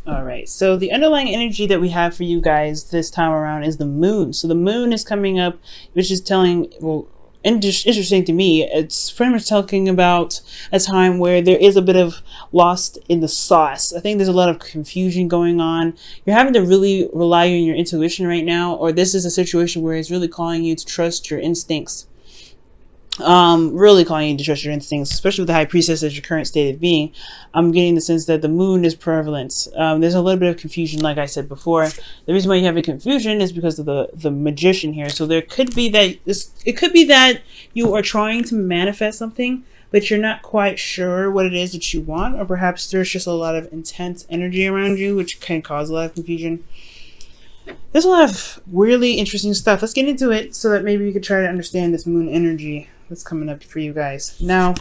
All right, so the underlying energy that we have for you guys this time around is the moon. So the moon is coming up, which is telling, well, interesting to me. It's pretty much talking about a time where there is a bit of lost in the sauce. I think there's a lot of confusion going on. You're having to really rely on your intuition right now, or this is a situation where it's really calling you to trust your instincts. Really calling you to trust your instincts, especially with the high priestess as your current state of being. I'm getting the sense that the moon is prevalent. There's a little bit of confusion, like I said before. The reason why you have a confusion is because of the magician here. So there could be that it could be that you are trying to manifest something, but you're not quite sure what it is that you want, or perhaps there's just a lot of intense energy around you, which can cause a lot of confusion. There's a lot of weirdly interesting stuff. Let's get into it so that maybe we could try to understand this moon energy that's coming up for you guys. Now,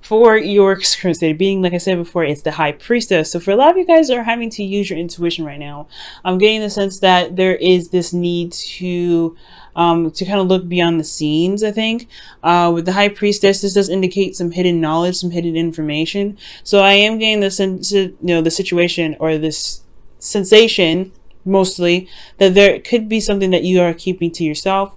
for your current state of being, like I said before, it's the high priestess. So for a lot of you guys are having to use your intuition right now. I'm getting the sense that there is this need to kind of look beyond the scenes, I think. With the high priestess, this does indicate some hidden knowledge, some hidden information. So I am getting the sense, the situation or this sensation, mostly, that there could be something that you are keeping to yourself.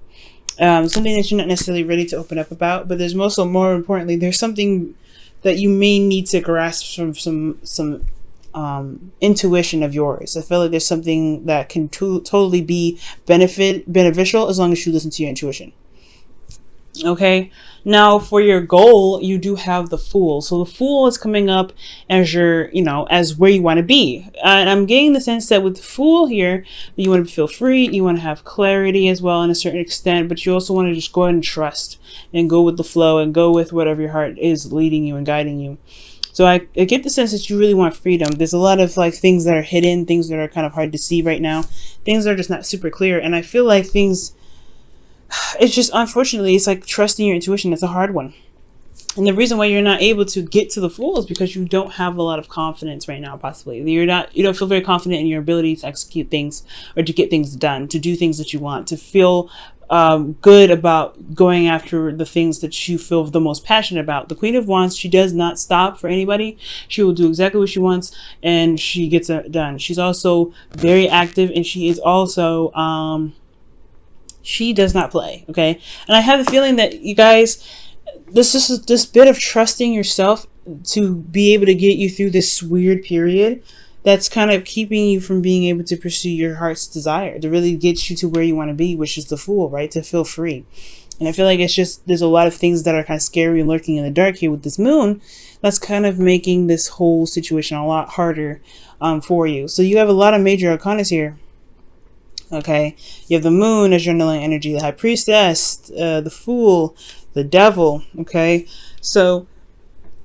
Something that you're not necessarily ready to open up about, but there's also, more importantly, there's something that you may need to grasp from some intuition of yours. I feel like there's something that can totally be beneficial as long as you listen to your intuition. Okay, now for your goal, you do have the Fool. So the Fool is coming up as your, as where you want to be. And I'm getting the sense that with the Fool here, you want to feel free, you want to have clarity as well in a certain extent, but you also want to just go ahead and trust and go with the flow and go with whatever your heart is leading you and guiding you. So I get the sense that you really want freedom. There's a lot of things that are hidden, things that are kind of hard to see right now, things that are just not super clear. And I feel like it's just, unfortunately, it's like trusting your intuition. It's a hard one. And the reason why you're not able to get to the Fool is because you don't have a lot of confidence right now, possibly. You don't feel very confident in your ability to execute things or to get things done, to do things that you want, to feel good about going after the things that you feel the most passionate about. The Queen of Wands, she does not stop for anybody. She will do exactly what she wants and she gets it done. She's also very active, and she is also she does not play, okay? And I have the feeling that you guys, this bit of trusting yourself to be able to get you through this weird period that's kind of keeping you from being able to pursue your heart's desire, to really get you to where you want to be, which is the Fool, right? To feel free. And I feel like it's just, there's a lot of things that are kind of scary and lurking in the dark here with this moon that's kind of making this whole situation a lot harder for you. So you have a lot of major arcanas here. Okay, you have the moon as your underlying energy, the high priestess, the Fool, the devil. Okay, so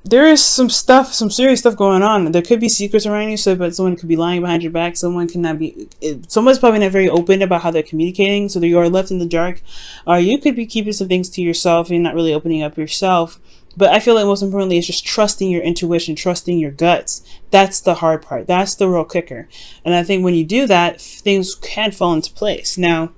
there is some serious stuff going on. There could be secrets around you, but someone could be lying behind your back. Someone's probably not very open about how they're communicating, so that you are left in the dark. Or you could be keeping some things to yourself and not really opening up yourself. But I feel like most importantly, it's just trusting your intuition, trusting your guts. That's the hard part. That's the real kicker. And I think when you do that, things can fall into place. Now,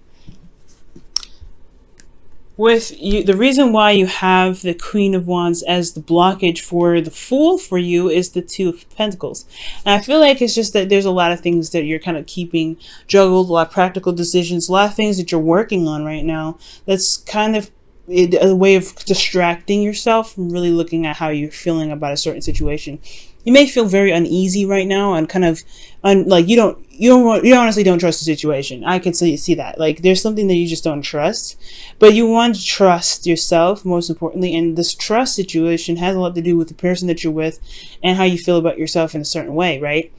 with you, the reason why you have the Queen of Wands as the blockage for the Fool for you is the Two of Pentacles. And I feel like it's just that there's a lot of things that you're kind of keeping juggled, a lot of practical decisions, a lot of things that you're working on right now. That's kind of a way of distracting yourself from really looking at how you're feeling about a certain situation. You may feel very uneasy right now and kind of like you honestly don't trust the situation. I can see that. Like there's something that you just don't trust, but you want to trust yourself most importantly. And this trust situation has a lot to do with the person that you're with and how you feel about yourself in a certain way, right?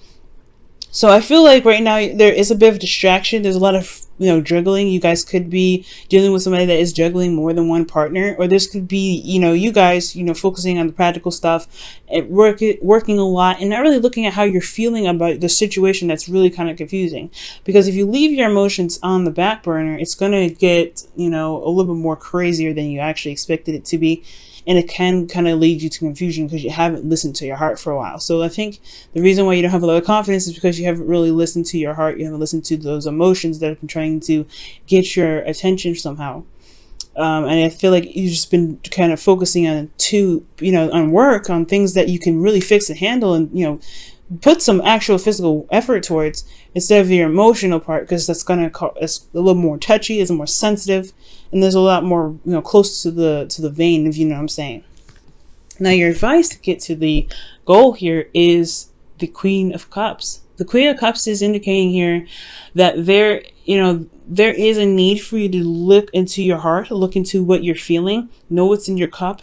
So I feel like right now there is a bit of distraction. There's a lot of, juggling. You guys could be dealing with somebody that is juggling more than one partner, or this could be, you guys, focusing on the practical stuff and working a lot and not really looking at how you're feeling about the situation. That's really kind of confusing, because if you leave your emotions on the back burner, it's going to get, a little bit more crazier than you actually expected it to be. And it can kind of lead you to confusion because you haven't listened to your heart for a while. So I think the reason why you don't have a lot of confidence is because you haven't really listened to your heart. You haven't listened to those emotions that have been trying to get your attention somehow. And I feel like you've just been kind of focusing on on work, on things that you can really fix and handle, and put some actual physical effort towards instead of your emotional part, because that's gonna it's a little more touchy, it's more sensitive, and there's a lot more, you know, close to the vein, if you know what I'm saying. Now, your advice to get to the goal here is the Queen of Cups. The Queen of Cups is indicating here that there is a need for you to look into your heart, look into what you're feeling, know what's in your cup.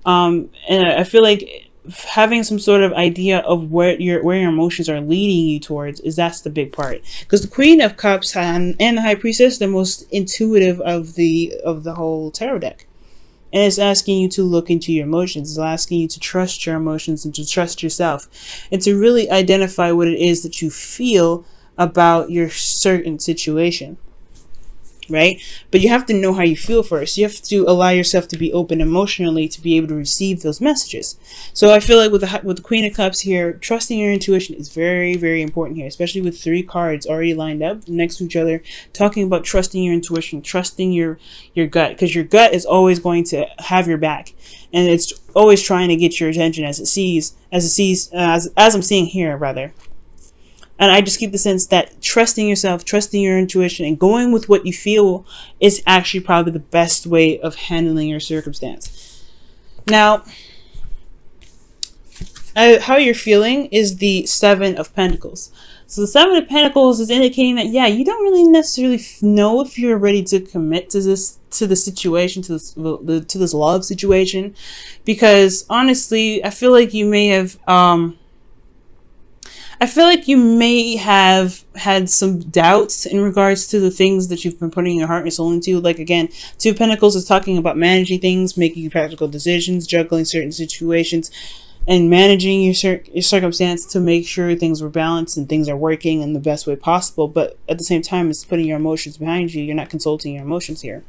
And I feel like having some sort of idea of where your emotions are leading you towards that's the big part, because the Queen of Cups and the High Priestess are the most intuitive of the whole tarot deck, and it's asking you to look into your emotions. It's asking you to trust your emotions and to trust yourself, and to really identify what it is that you feel about your certain situation. Right? But you have to know how you feel first. You have to allow yourself to be open emotionally to be able to receive those messages. So I feel like with the Queen of Cups here, trusting your intuition is very, very important here, especially with 3 cards already lined up next to each other, talking about trusting your intuition, trusting your gut, because your gut is always going to have your back, and it's always trying to get your attention as I'm seeing here, rather. And I just keep the sense that trusting yourself, trusting your intuition, and going with what you feel is actually probably the best way of handling your circumstance. Now, how you're feeling is the 7 of Pentacles. So the 7 of Pentacles is indicating that, yeah, you don't really necessarily know if you're ready to commit to the situation, to this love situation, because honestly, I feel like you may have had some doubts in regards to the things that you've been putting your heart and soul into. Like, again, 2 of Pentacles is talking about managing things, making practical decisions, juggling certain situations, and managing your circumstance to make sure things were balanced and things are working in the best way possible. But at the same time, it's putting your emotions behind you. You're not consulting your emotions here.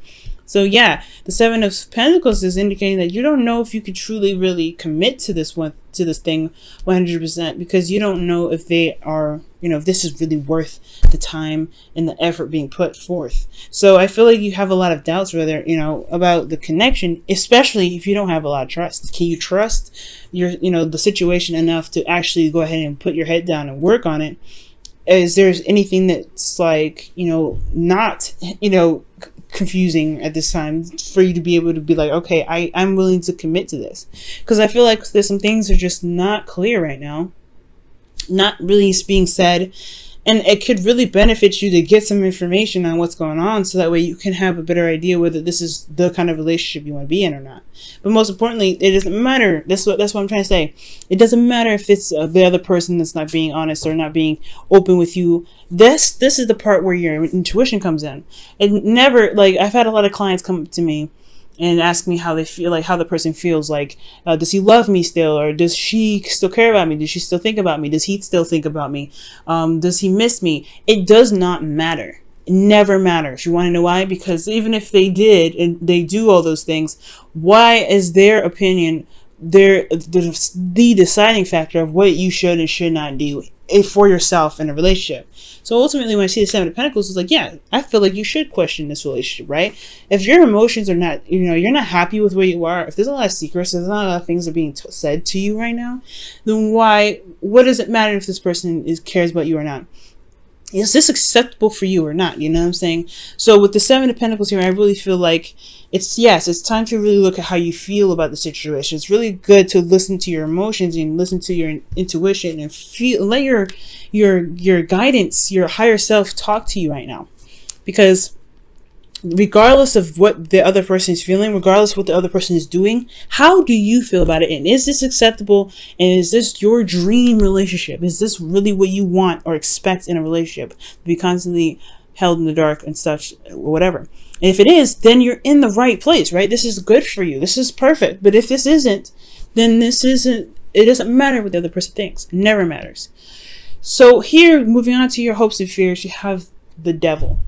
So yeah, the 7 of Pentacles is indicating that you don't know if you could truly really commit to this thing 100%, because you don't know if they are, if this is really worth the time and the effort being put forth. So I feel like you have a lot of doubts whether, about the connection, especially if you don't have a lot of trust. Can you trust the situation enough to actually go ahead and put your head down and work on it? Is there anything that's like, not, confusing at this time for you to be able to be like, okay, I'm willing to commit to this? Because I feel like there's some things that are just not clear right now, not really being said, and it could really benefit you to get some information on what's going on, so that way you can have a better idea whether this is the kind of relationship you want to be in or not. But most importantly, it doesn't matter. That's what I'm trying to say. It doesn't matter if it's the other person that's not being honest or not being open with you. This is the part where your intuition comes in. It never, like, I've had a lot of clients come to me and ask me how they feel, like how the person feels, like, does he love me still, or does she still care about me? Does she still think about me? Does he still think about me? Does he miss me? It does not matter. It never matters. You want to know why? Because even if they did and they do all those things, why is their opinion the deciding factor of what you should and should not do for yourself in a relationship? So ultimately, when I see the 7 of Pentacles, it's like, yeah, I feel like you should question this relationship, right? If your emotions are not, you're not happy with where you are, if there's a lot of secrets, there's not a lot of things that are being said to you right now, then what does it matter if this person cares about you or not? Is this acceptable for you or not? You know what I'm saying? So with the 7 of Pentacles here, I really feel like it's time to really look at how you feel about the situation. It's really good to listen to your emotions and listen to your intuition and let your guidance, your higher self talk to you right now. Because regardless of what the other person is feeling, regardless of what the other person is doing, how do you feel about it? And is this acceptable? And is this your dream relationship? Is this really what you want or expect in a relationship? To be constantly held in the dark and such, whatever. And if it is, then you're in the right place, right? This is good for you. This is perfect. But if this isn't, then it doesn't matter what the other person thinks. It never matters. So here, moving on to your hopes and fears, you have the Devil.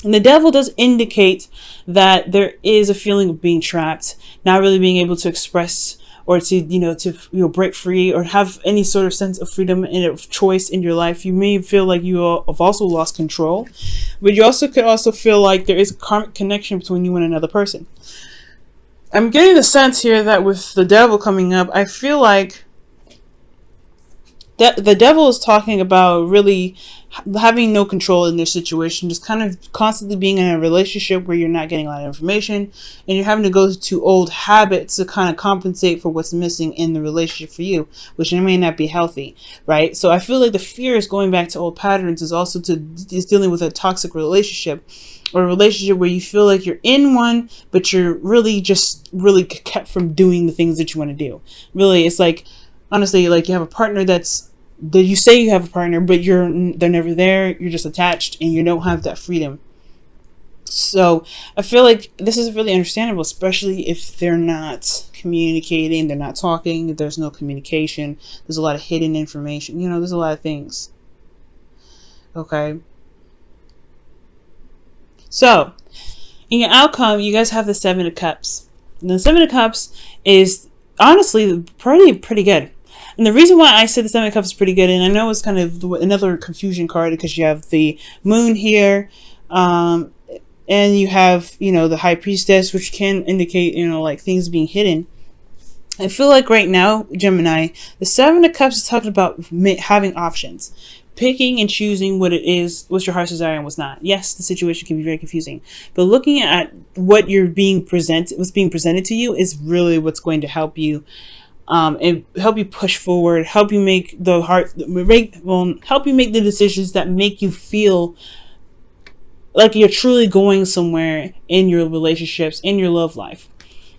And the Devil does indicate that there is a feeling of being trapped, not really being able to express or to break free or have any sort of sense of freedom and of choice in your life. You may feel like you have also lost control, but you could also feel like there is a karmic connection between you and another person. I'm getting the sense here that with the Devil coming up, I feel like the devil is talking about really having no control in their situation, just kind of constantly being in a relationship where you're not getting a lot of information and you're having to go to old habits to kind of compensate for what's missing in the relationship for you, which may not be healthy, right? So I feel like the fear is going back to old patterns, is also is dealing with a toxic relationship, or a relationship where you feel like you're in one, but you're really kept from doing the things that you want to do. Really, it's like, honestly, like you have a partner that you say you have a partner, but they're never there. You're just attached and you don't have that freedom. So I feel like this is really understandable, especially if they're not communicating, they're not talking, there's no communication, there's a lot of hidden information, there's a lot of things. Okay. So in your outcome, you guys have the Seven of Cups. And the Seven of Cups is honestly pretty good. And the reason why I said the Seven of Cups is pretty good, and I know it's kind of another confusion card because you have the Moon here, and you have, the High Priestess, which can indicate, like things being hidden. I feel like right now, Gemini, the Seven of Cups is talking about having options. Picking and choosing what it is, what's your heart's desire and what's not. Yes, the situation can be very confusing, but looking at what's being presented to you is really what's going to help you, and help you push forward, help you make help you make the decisions that make you feel like you're truly going somewhere in your relationships, in your love life.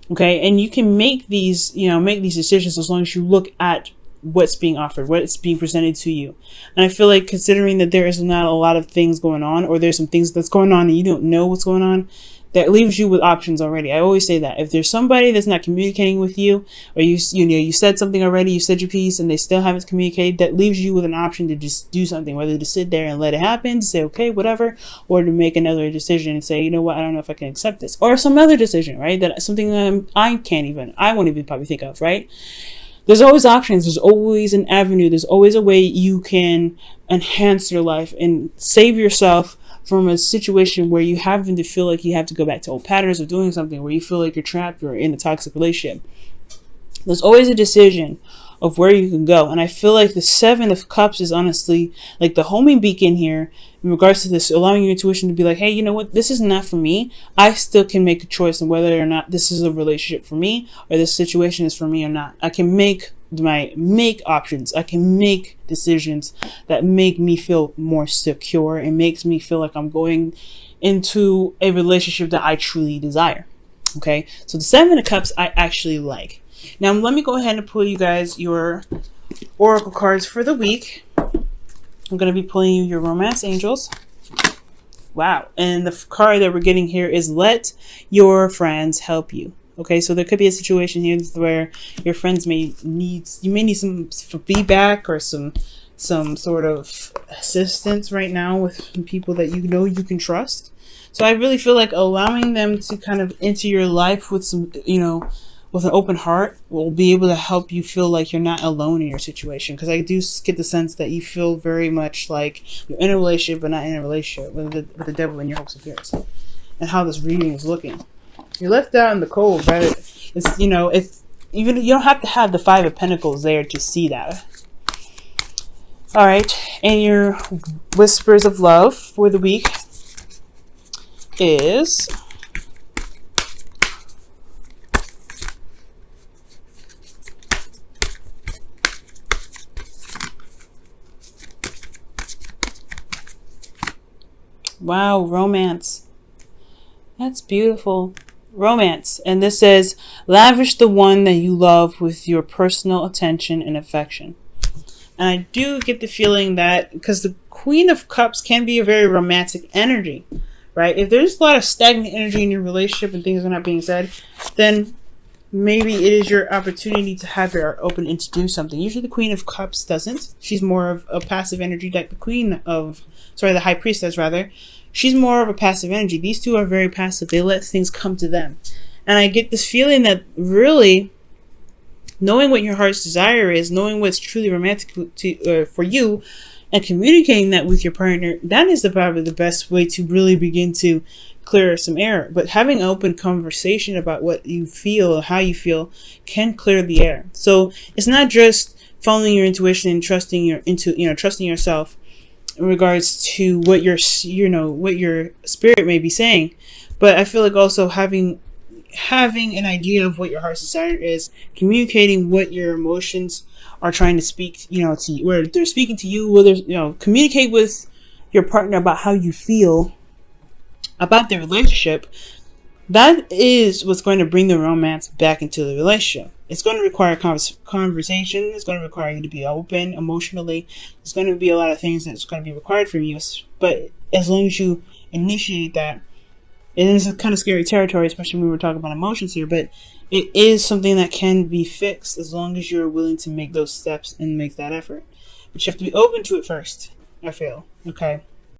Okay, and you can make these decisions as long as you look at what's being offered, what's being presented to you. And I feel like, considering that there is not a lot of things going on, or there's some things that's going on and you don't know what's going on, that leaves you with options already. I always say that if there's somebody that's not communicating with you, or you said something already, you said your piece and they still haven't communicated, that leaves you with an option to just do something, whether to sit there and let it happen, to say okay, whatever, or to make another decision and say, you know what, I don't know if I can accept this, or some other decision, right? That something that I won't even probably think of, right? There's always options. There's always an avenue. There's always a way you can enhance your life and save yourself from a situation where you happen to feel like you have to go back to old patterns of doing something, where you feel like you're trapped or in a toxic relationship. There's always a decision of where you can go. And I feel like the Seven of Cups is honestly like the homing beacon here in regards to this, allowing your intuition to be like, hey, you know what, this is not for me. I still can make a choice on whether or not this is a relationship for me, or this situation is for me or not. I can make options. I can make decisions that make me feel more secure and makes me feel like I'm going into a relationship that I truly desire. Okay, so the Seven of Cups I actually like. Now let me go ahead and pull you guys your oracle cards for the week. I'm going to be pulling you your romance angels. Wow. And the card that we're getting here is let your friends help you. Okay, so there could be a situation here where your friends may need some feedback or some sort of assistance right now with people that you know you can trust. So I really feel like allowing them to kind of enter your life with some, with an open heart will be able to help you feel like you're not alone in your situation. Because I do get the sense that you feel very much like you're in a relationship but not in a relationship with the devil in your hopes and fears. And how this reading is looking. You're left out in the cold, but it's even, you don't have to have the Five of Pentacles there to see that. All right, and your whispers of love for the week is wow, romance. That's beautiful. Romance. And this says, lavish the one that you love with your personal attention and affection. And I do get the feeling that, because the Queen of Cups can be a very romantic energy, right? If there's a lot of stagnant energy in your relationship and things are not being said, then maybe it is your opportunity to have your heart open and to do something. Usually the Queen of Cups doesn't. She's more of a passive energy, like the High Priestess rather. She's more of a passive energy. These two are very passive. They let things come to them. And I get this feeling that really knowing what your heart's desire is, knowing what's truly romantic for you, and communicating that with your partner, that is probably the best way to really begin to clear some air. But having an open conversation about what you feel or how you feel can clear the air. So it's not just following your intuition and trusting trusting yourself in regards to what what your spirit may be saying. But I feel like also having an idea of what your heart's desire is, communicating what your emotions are trying to speak, to you, where they're speaking to you, whether communicate with your partner about how you feel about their relationship. That is what's going to bring the romance back into the relationship. It's going to require conversation. It's going to require you to be open emotionally. It's going to be a lot of things that's going to be required from you. But as long as you initiate that, it is a kind of scary territory, especially when we're talking about emotions here. But it is something that can be fixed as long as you're willing to make those steps and make that effort. But you have to be open to it first, I feel. Okay.